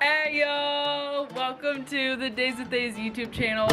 Hey yo! Welcome to the Daze with DAZE YouTube channel.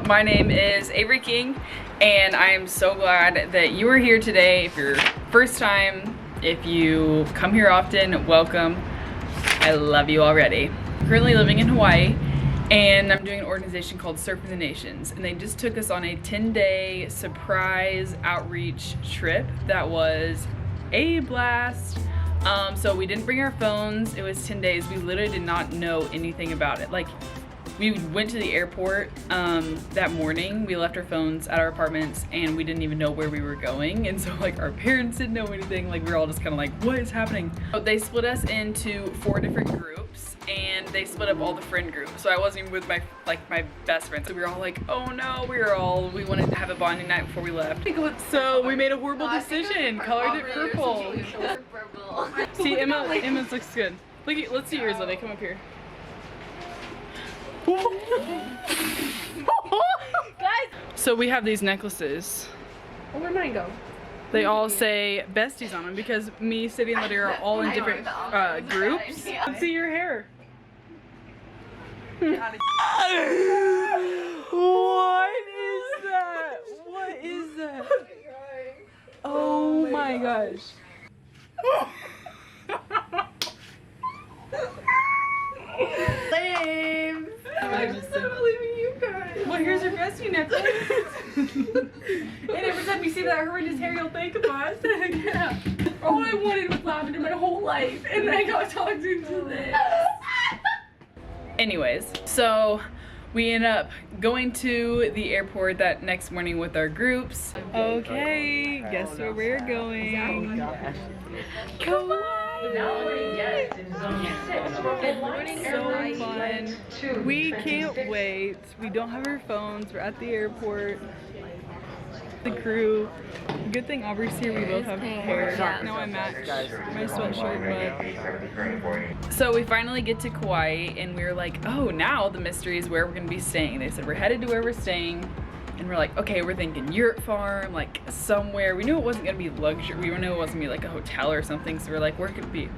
My name is Avery King, and I am so glad that you are here today. If you're first time, if you come here often, welcome. I love you already. I'm currently living in Hawaii, and I'm doing an organization called Surfing the Nations, and they just took us on a 10-day surprise outreach trip that was a blast. So we didn't bring our phones. It was 10 days. We literally did not know anything about it. Like, we went to the airport that morning. We left our phones at our apartments and we didn't even know where we were going. And so like our parents didn't know anything. Like we were all just kind of like, what is happening? So they split us into 4 different groups and they split up all the friend groups. So I wasn't even with my best friend. So we were all like, oh no, we wanted to have a bonding night before we left. So we made a horrible decision, colored it purple. See, Emma's looks good. Look at, let's see yours, Lily, come up here. Guys! So we have these necklaces. Where'd mine go? They all say Besties on them because me, City, and Lydia are all in different groups. Let's see your hair. What is that? What is that? Oh my gosh. Lame! I'm just not believing you guys. Well, here's your bestie necklace. And every time you see that horrendous hair, you'll think of us. Yeah. All I wanted was lavender my whole life, and then I got talked into this. Anyways, so we end up going to the airport that next morning with our groups. Okay, guess where we're going? Kawaii! So fun. We can't wait. We don't have our phones. We're at the airport. The crew. Good thing Aubrey's here. We both have hair. Now I match my sweatshirt. But so we finally get to Kawaii and we're like, oh, now the mystery is where we're gonna be staying. They said we're headed to where we're staying. And we're like, okay, we're thinking yurt farm, like somewhere. We knew it wasn't gonna be luxury. We knew it wasn't gonna be like a hotel or something. So we're like, where could it be?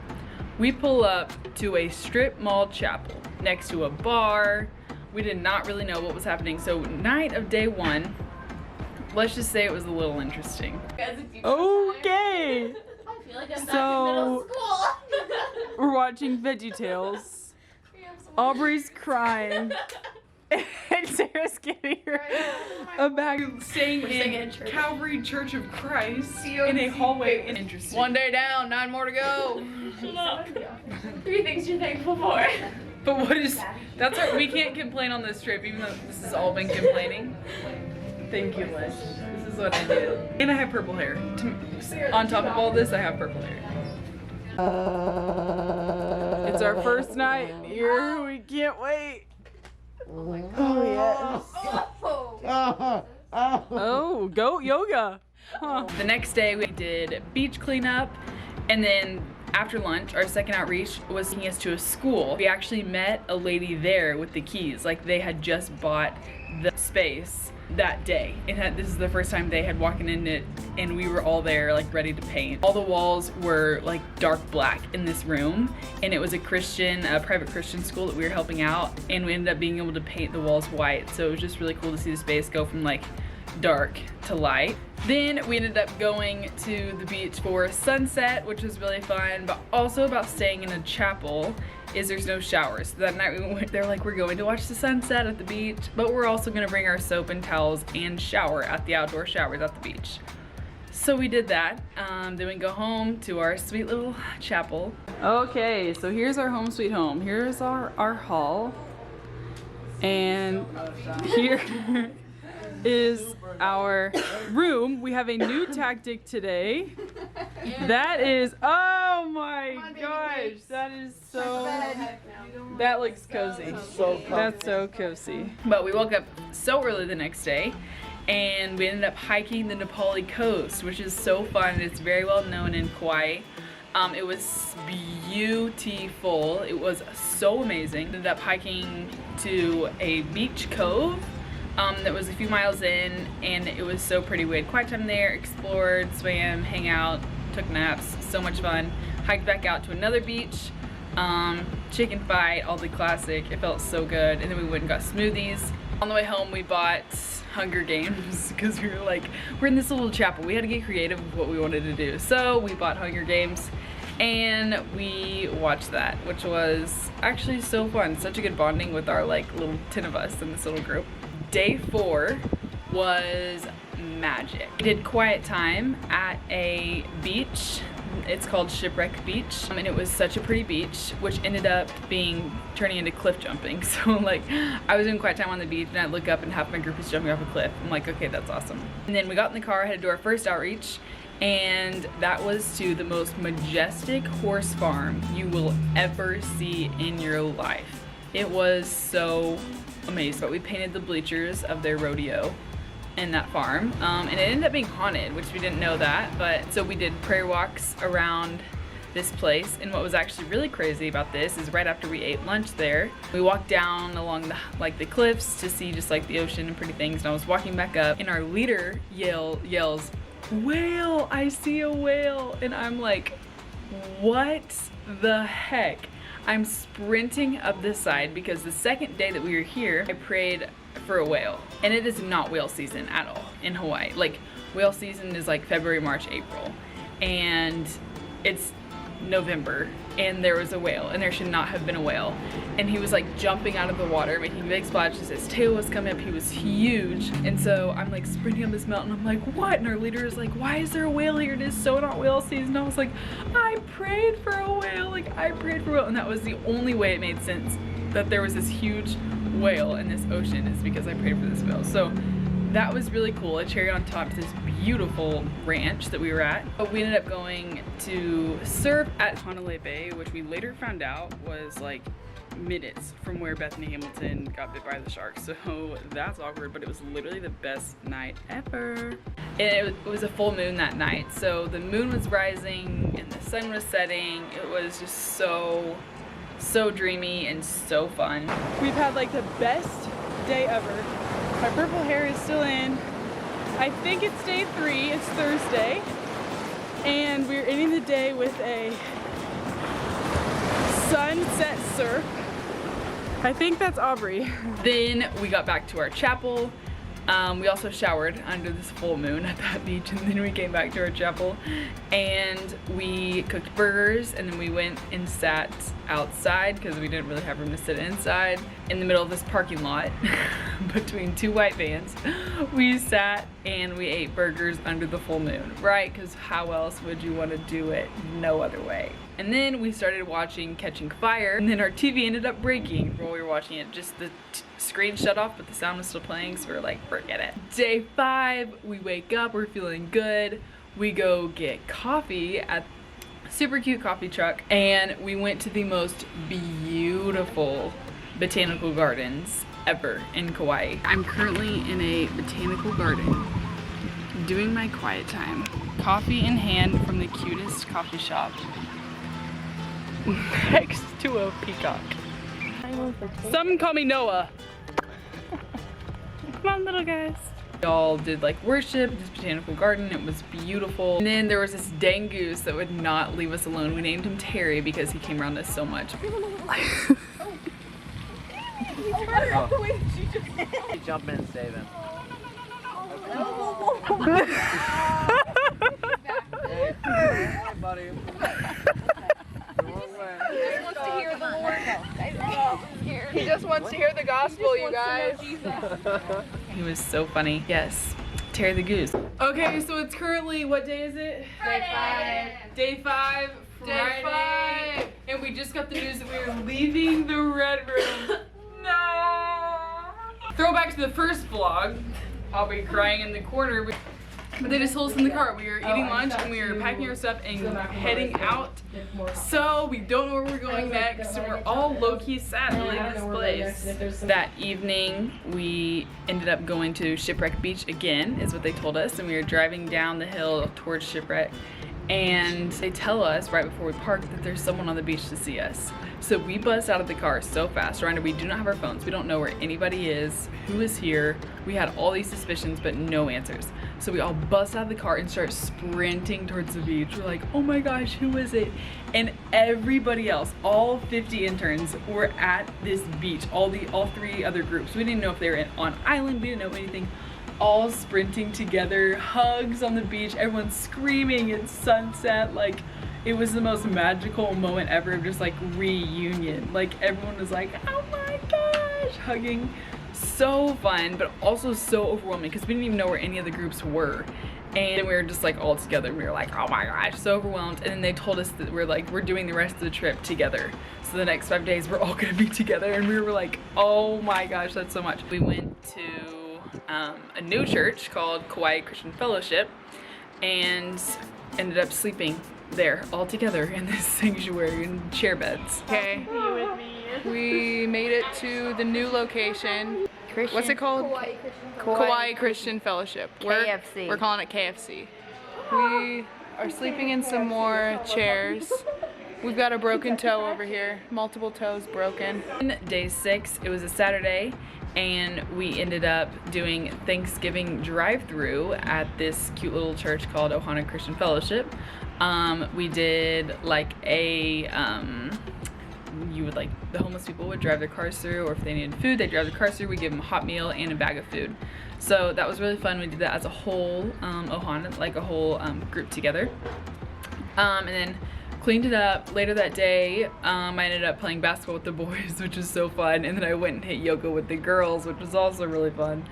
We pull up to a strip mall chapel next to a bar. We did not really know what was happening. So night of day 1, let's just say it was a little interesting. Okay. I feel like I'm So, back in middle school. We're watching VeggieTales. Aubrey's crying. And Sarah's getting her a bag of staying in Calvary Church of Christ in a hallway. Interesting. 1 day down, 9 more to go. Shut up. 3 things you're thankful for. But what is, that's our, we can't complain on this trip even though this has all been complaining. Thank you, Liz. This is what I did. And I have purple hair. On top of all this, I have purple hair. It's our first night here. We can't wait. Oh yes. Oh, goat yoga. Huh. The next day we did beach cleanup, and then after lunch our second outreach was taking us to a school. We actually met a lady there with the keys. Like they had just bought the space that day, and this is the first time they had walked in it, and we were all there like ready to paint. All the walls were like dark black in this room, and it was a private Christian school that we were helping out, and we ended up being able to paint the walls white. So it was just really cool to see the space go from like dark to light. Then we ended up going to the beach for sunset, which was really fun, but also about staying in a chapel is there's no showers. So that night we went there like we're going to watch the sunset at the beach, but we're also gonna bring our soap and towels and shower at the outdoor showers at the beach. So we did that. Then we go home to our sweet little chapel. Okay, so here's our home sweet home. Here's our hall. And here is our room. We have a new tactic today. That is, oh my gosh, that is so That looks cozy. So That's so cozy. But we woke up so early the next day and we ended up hiking the Nepali coast, which is so fun. It's very well known in Kauai. It was beautiful. It was so amazing. Ended up hiking to a beach cove that was a few miles in, and it was so pretty. We had quiet time there, explored, swam, hang out, took naps, so much fun. Hiked back out to another beach, chicken fight, all the classic. It felt so good. And then we went and got smoothies. On the way home we bought Hunger Games because we were like, we're in this little chapel. We had to get creative with what we wanted to do. So we bought Hunger Games and we watched that, which was actually so fun. Such a good bonding with our like little 10 of us in this little group. Day 4 was magic. We did quiet time at a beach. It's called Shipwreck Beach, and it was such a pretty beach, which ended up turning into cliff jumping. So like, I was doing quiet time on the beach and I look up and half my group is jumping off a cliff. I'm like, okay, that's awesome. And then we got in the car, headed to our first outreach, and that was to the most majestic horse farm you will ever see in your life. It was so amazing. But we painted the bleachers of their rodeo in that farm, and it ended up being haunted, which we didn't know that. But so we did prayer walks around this place, and what was actually really crazy about this is right after we ate lunch there, we walked down along the cliffs to see just like the ocean and pretty things, and I was walking back up and our leader yells, "Whale, I see a whale," and I'm like, what the heck? I'm sprinting up this side because the second day that we were here, I prayed for a whale, and it is not whale season at all in Hawaii. Like, whale season is like February, March, April, and it's November, and there was a whale, and there should not have been a whale, and he was like jumping out of the water, making big splashes. His tail was coming up. He was huge, and so I'm like sprinting up this mountain. I'm like, what? And our leader is like, why is there a whale here? It is so not whale season. I was like, I prayed for a whale. Like, I prayed for a whale, and that was the only way it made sense that there was this huge whale in this ocean, is because I prayed for this whale. So that was really cool. A cherry on top to this beautiful ranch that we were at. But we ended up going to surf at Honolulu Bay, which we later found out was like minutes from where Bethany Hamilton got bit by the shark. So that's awkward, but it was literally the best night ever. And it was a full moon that night. So the moon was rising and the sun was setting. It was just so dreamy and so fun. We've had like the best day ever. My purple hair is still in. I think it's day 3, it's Thursday. And we're ending the day with a sunset surf. I think that's Aubrey. Then we got back to our chapel. We also showered under this full moon at that beach, and then we came back to our chapel and we cooked burgers, and then we went and sat outside because we didn't really have room to sit inside in the middle of this parking lot between 2 white vans. We sat and we ate burgers under the full moon, right? Because how else would you want to do it? No other way. And then we started watching Catching Fire, and then our TV ended up breaking while we were watching it. Just the screen shut off, but the sound was still playing, so we were like, forget it. Day 5, we wake up, we're feeling good. We go get coffee at a super cute coffee truck, and we went to the most beautiful botanical gardens ever in Kauai. I'm currently in a botanical garden doing my quiet time. Coffee in hand from the cutest coffee shop next to a peacock. Some call me Noah. Come on, little guys. We all did like worship at this botanical garden. It was beautiful. And then there was this dang goose that would not leave us alone. We named him Terry because he came around us so much. Jump in and save him. Hey, buddy. He just wants to hear the gospel, you guys. He was so funny. Yes, Terry the goose. Okay, so it's currently, what day is it? Friday. Day 5, Friday. And we just got the news that we are leaving the Red Room. No! Throwback to the first vlog. I'll be crying in the corner. But they just told us in the car. We were eating lunch and we were packing our stuff and heading out. So we don't know where we're going next, and we're all low-key sad to leave this place. That evening, we ended up going to Shipwreck Beach again, is what they told us, and we were driving down the hill towards Shipwreck, and they tell us right before we park that there's someone on the beach to see us. So we bust out of the car so fast. Reminder, we do not have our phones. We don't know where anybody is, who is here. We had all these suspicions, but no answers. So we all bust out of the car and start sprinting towards the beach. We're like, oh my gosh, who is it? And everybody else, all 50 interns were at this beach. All 3 other groups. We didn't know if they were on island. We didn't know anything. All sprinting together, hugs on the beach, everyone screaming at sunset. Like, it was the most magical moment ever of just like reunion. Like, everyone was like, oh my gosh, hugging. So fun, but also so overwhelming because we didn't even know where any of the groups were. And we were just like all together and we were like, oh my gosh, so overwhelmed. And then they told us that we're doing the rest of the trip together. So the next 5 days we're all gonna be together, and we were like, oh my gosh, that's so much. We went to a new church called Kawaii Christian Fellowship and ended up sleeping there all together in this sanctuary in chair beds. Okay, we made it to the new location. What's it called? Kawaii Christian Fellowship. KFC. We're calling it KFC. We are sleeping in some more chairs. We've got a broken toe over here, multiple toes broken. Day 6, it was a Saturday, and we ended up doing Thanksgiving drive-thru at this cute little church called Oahu Christian Fellowship. We did like a, the homeless people would drive their cars through, or if they needed food, they'd drive their cars through. We give them a hot meal and a bag of food. So that was really fun. We did that as a whole, Oahu, like a whole group together. And then cleaned it up. Later that day, I ended up playing basketball with the boys, which was so fun. And then I went and hit yoga with the girls, which was also really fun.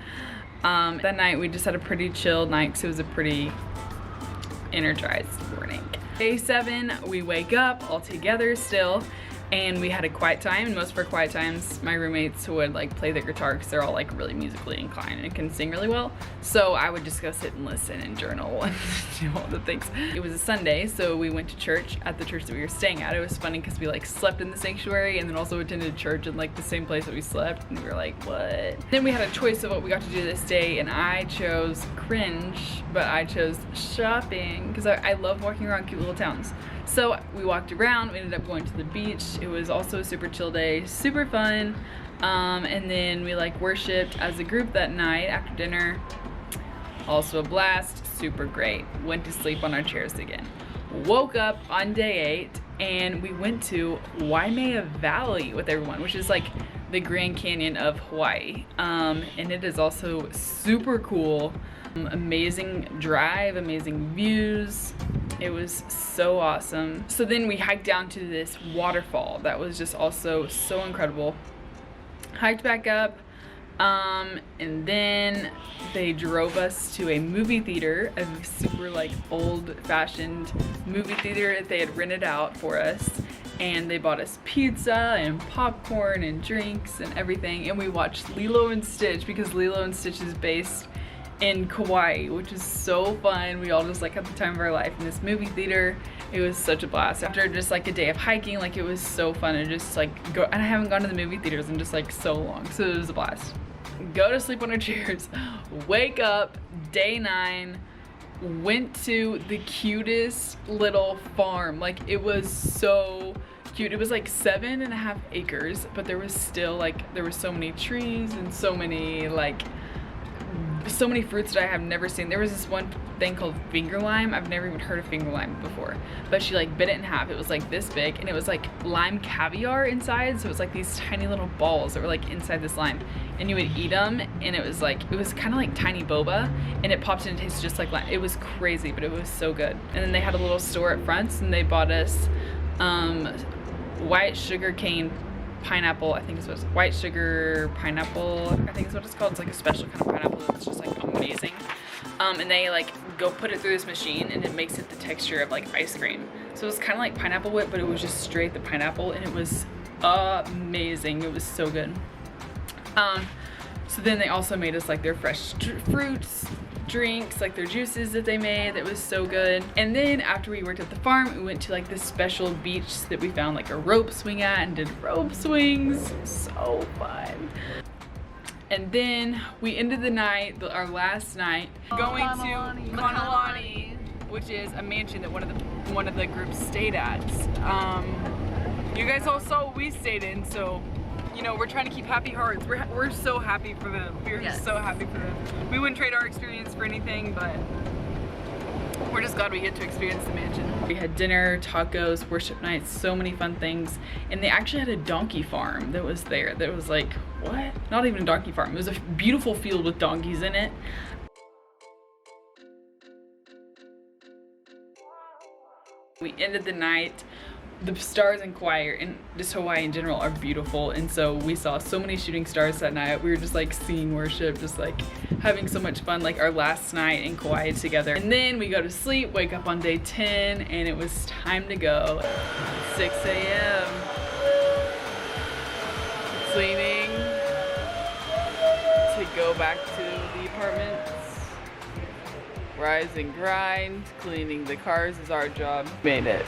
That night we just had a pretty chill night because it was a pretty energized morning. Day 7, we wake up all together still, and we had a quiet time. And most of our quiet times, my roommates would like play the guitar because they're all like really musically inclined and can sing really well. So I would just go sit and listen and journal and do all the things. It was a Sunday, so we went to church at the church that we were staying at. It was funny because we like slept in the sanctuary and then also attended church in like the same place that we slept, and we were like, what? Then we had a choice of what we got to do this day, and I chose cringe, but I chose shopping because I love walking around cute little towns. So we walked around, we ended up going to the beach. It was also a super chill day, super fun. And then we like worshiped as a group that night after dinner. Also a blast, super great. Went to sleep on our chairs again. Woke up on day 8 and we went to Waimea Valley with everyone, which is like the Grand Canyon of Hawaii. And it is also super cool. Amazing drive, amazing views. It was so awesome. So then we hiked down to this waterfall that was just also so incredible. Hiked back up, and then they drove us to a movie theater, a super like old-fashioned movie theater that they had rented out for us. And they bought us pizza and popcorn and drinks and everything. And we watched Lilo and Stitch because Lilo and Stitch is based in Kawaii, which is so fun. We all just like had the time of our life in this movie theater. It was such a blast. After just like a day of hiking, like it was so fun to just like go, and I haven't gone to the movie theaters in just like so long, so it was a blast. Go to sleep on our chairs, wake up, day 9, went to the cutest little farm. Like it was so cute. It was like 7.5 acres, but there was still like, there were so many trees and so many fruits that I have never seen. There was this one thing called finger lime. I've never even heard of finger lime before, but she like bit it in half. It was like this big, and it was like lime caviar inside. So it was like these tiny little balls that were like inside this lime, and you would eat them, and it was kind of like tiny boba, and it popped in and tasted just like lime. It was crazy, but it was so good. And then they had a little store at front, and they bought us white sugar cane pineapple, I think it's what it's white sugar pineapple, I think is what it's called. It's like a special kind of pineapple that's just like amazing. And they like go put it through this machine, and it makes it the texture of like ice cream. So it was kind of like pineapple whip, but it was just straight the pineapple, and it was amazing. It was so good. So then they also made us like their fresh fruits, drinks, like their juices that they made that was so good. And then after we worked at the farm, we went to like this special beach that we found like a rope swing at and did rope swings. So fun. And then we ended the night, our last night, going to Kawaii, which is a mansion that one of the groups stayed at. You guys all saw what we stayed in, so you know we're trying to keep happy hearts. We're so happy for them. We're just so happy for them. We wouldn't trade our experience for anything, but we're just glad we get to experience the mansion. We had dinner, tacos, worship nights, so many fun things. And they actually had a donkey farm that was there. That was like, what? Not even a donkey farm. It was a beautiful field with donkeys in it. We ended the night. The stars in Kauai and just Hawaii in general are beautiful, and so we saw so many shooting stars that night. We were just like singing worship, just like having so much fun, like our last night in Kauai together. And then we go to sleep, wake up on day 10, and it was time to go. 6 a.m. Cleaning to go back to the apartments. Rise and grind. Cleaning the cars is our job. Made it.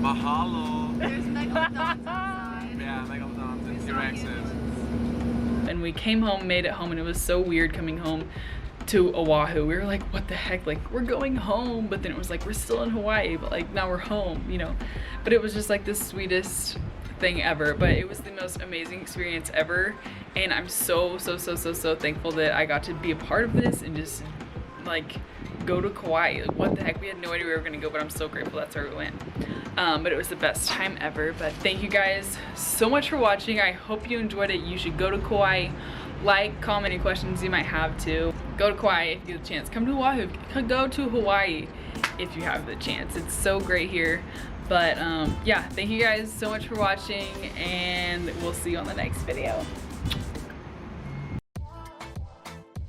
Mahalo. There's megalodons outside. Yeah, megalodons. It's your exes. And we came home, made it home, and it was so weird coming home to Oahu. We were like, what the heck? Like, we're going home, but then it was like, we're still in Hawaii, but like now we're home, you know? But it was just like the sweetest thing ever. But it was the most amazing experience ever. And I'm so thankful that I got to be a part of this and just like go to Kauai. Like, what the heck? We had no idea we were gonna go, but I'm so grateful that's where we went. But it was the best time ever. But thank you guys so much for watching. I hope you enjoyed it. You should go to Kauai. Like, comment any questions you might have too. Go to Kauai if you get the chance. Come to Oahu. Go to Hawaii if you have the chance. It's so great here. But yeah, thank you guys so much for watching, and we'll see you on the next video.